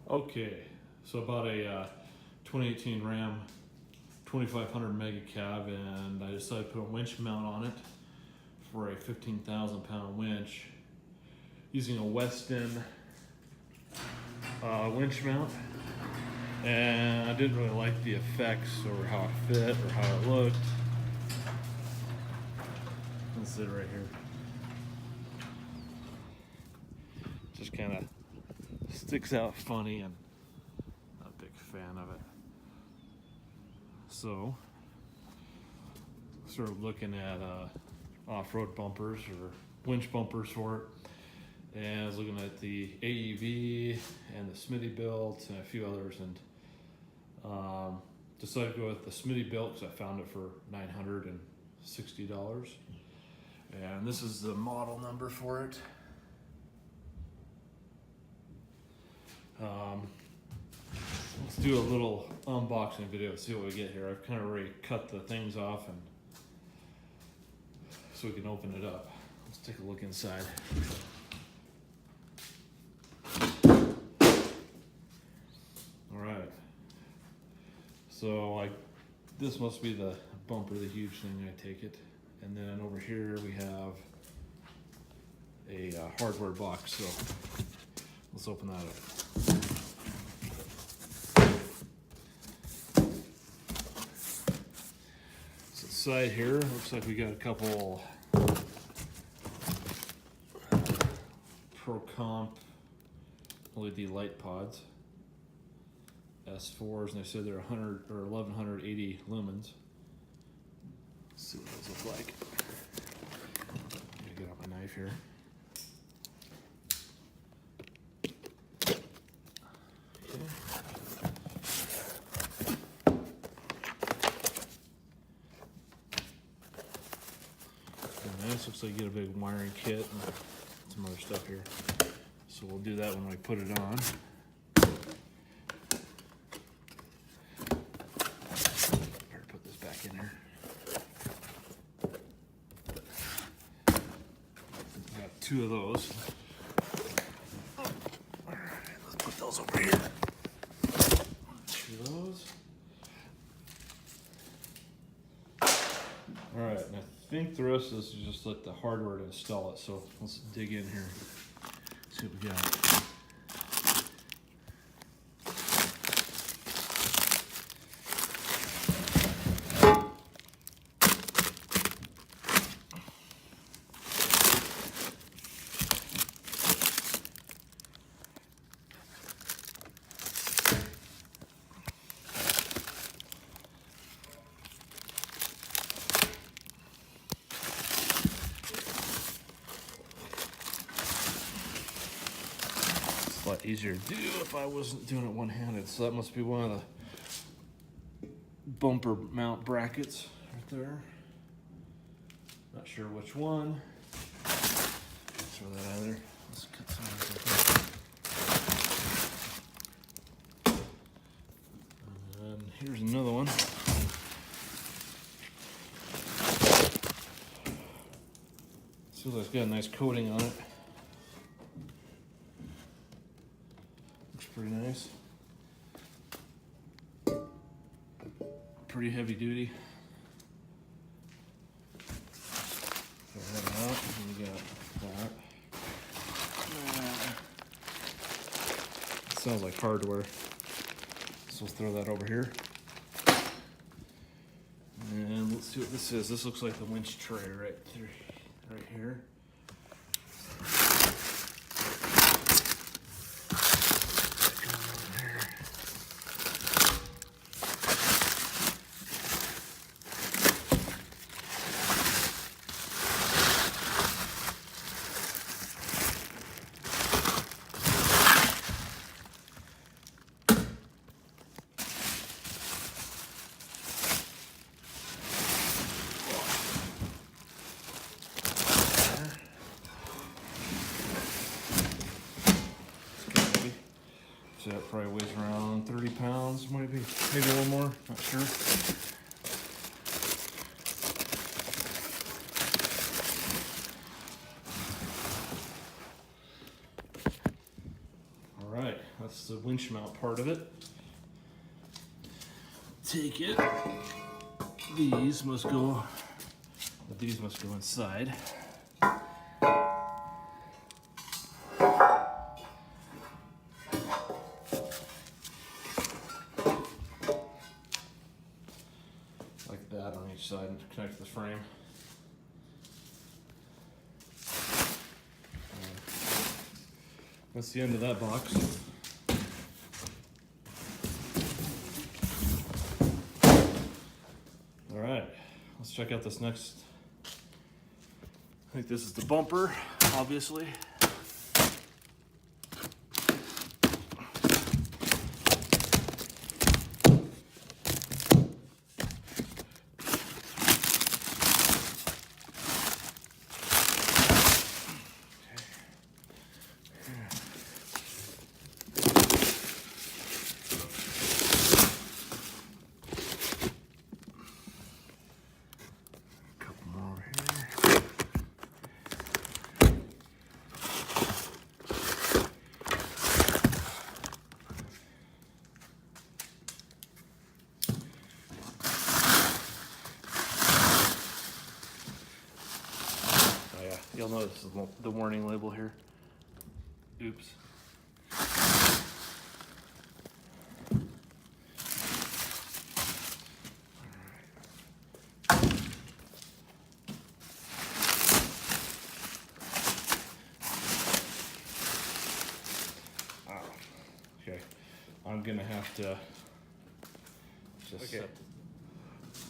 Okay, so about a 2018 Ram 2500 mega cab, and I decided to put a winch mount on it for a 15,000 pound winch using a Weston winch mount. And I didn't really like the effects or how it fit or how it looked. Let's sit right here. Just kind of sticks out funny, and not a big fan of it. So, sort of looking at off-road bumpers or winch bumpers for it, and I was looking at the AEV and the Smittybilt and a few others, and decided to go with the Smittybilt because I found it for $960. And this is the model number for it. Let's do a little unboxing video, see what we get here. I've kind of already cut the things off, and so we can open it up. Let's take a look inside. All right. So this must be the bumper, the huge thing, I take it. And then over here we have a hardware box. So let's open that up. So inside here, looks like we got a couple Pro Comp LED light pods, S4s, and they said they're 100 or 1180 lumens. Let's see what those look like. I'm gonna get out my knife here. Nice. Looks like you get a big wiring kit and some other stuff here. So we'll do that when we put it on. Better put this back in there. Got two of those. Alright, let's put those over here. Two of those. Alright, and I think the rest of this is just like the hardware to install it, so let's dig in here, see what we got. A lot easier to do if I wasn't doing it one-handed. So that must be one of the bumper mount brackets right there. Not sure which one. Let's throw that out of there. Let's cut some of this up. And here's another one. Seems like it's got a nice coating on it. Pretty nice. Pretty heavy duty. Throw that out. And we got that. It sounds like hardware. So let's throw that over here. And let's see what this is. This looks like the winch tray right here. So that probably weighs around 30 pounds, maybe a little more, not sure. All right, That's the winch mount part of it. Take it. These must go inside. Like that on each side and connect to the frame. That's the end of that box. All right, let's check out this next. I think this is the bumper, obviously. You'll notice the warning label here. Oops. Okay, I'm gonna have to just see if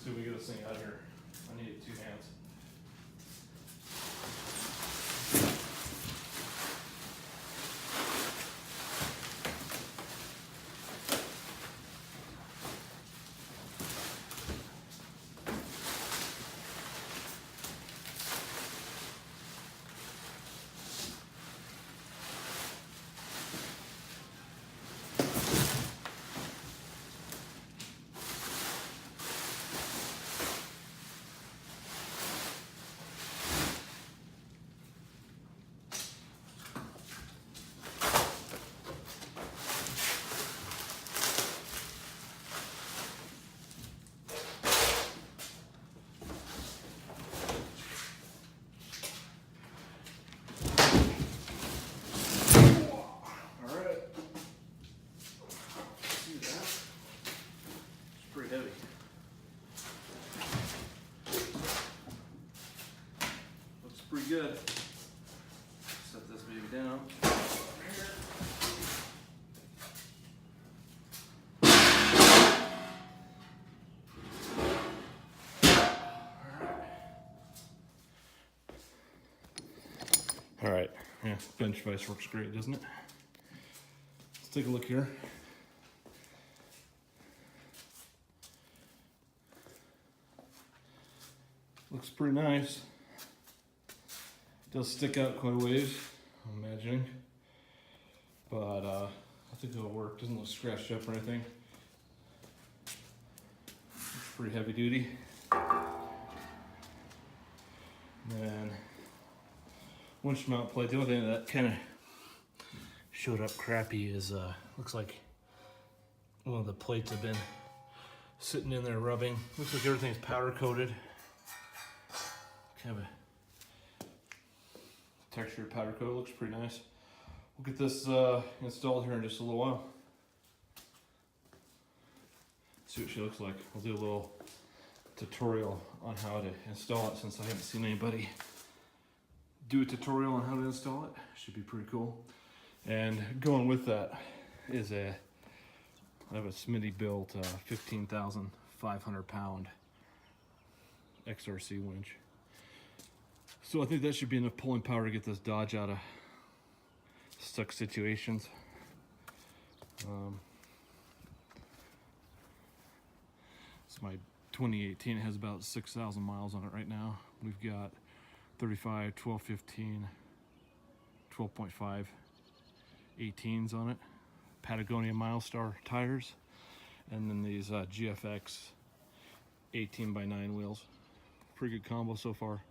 we get this thing out of here. I need 2 hands. Heavy. Looks pretty good. Set this baby down. All right. Yeah, bench vise works great, doesn't it? Let's take a look here. Looks pretty nice. Does stick out quite a ways, I'm imagining. But I think it'll work. Doesn't look scratched up or anything. It's pretty heavy duty. And then winch mount plate. The only thing that kind of showed up crappy is looks like one of the plates have been sitting in there rubbing. Looks like everything's powder coated. Kind of a texture powder coat. Looks pretty nice. We'll get this installed here in just a little while. See what she looks like. We'll do a little tutorial on how to install it since I haven't seen anybody do a tutorial on how to install it. Should be pretty cool. And going with that is I have a Smittybilt 15,500 pound XRC winch. So I think that should be enough pulling power to get this Dodge out of stuck situations. It's my 2018. It has about 6,000 miles on it right now. We've got 35, 12, 15, 12.5 18s on it. Patagonia Milestar tires. And then these GFX 18x9 wheels. Pretty good combo so far.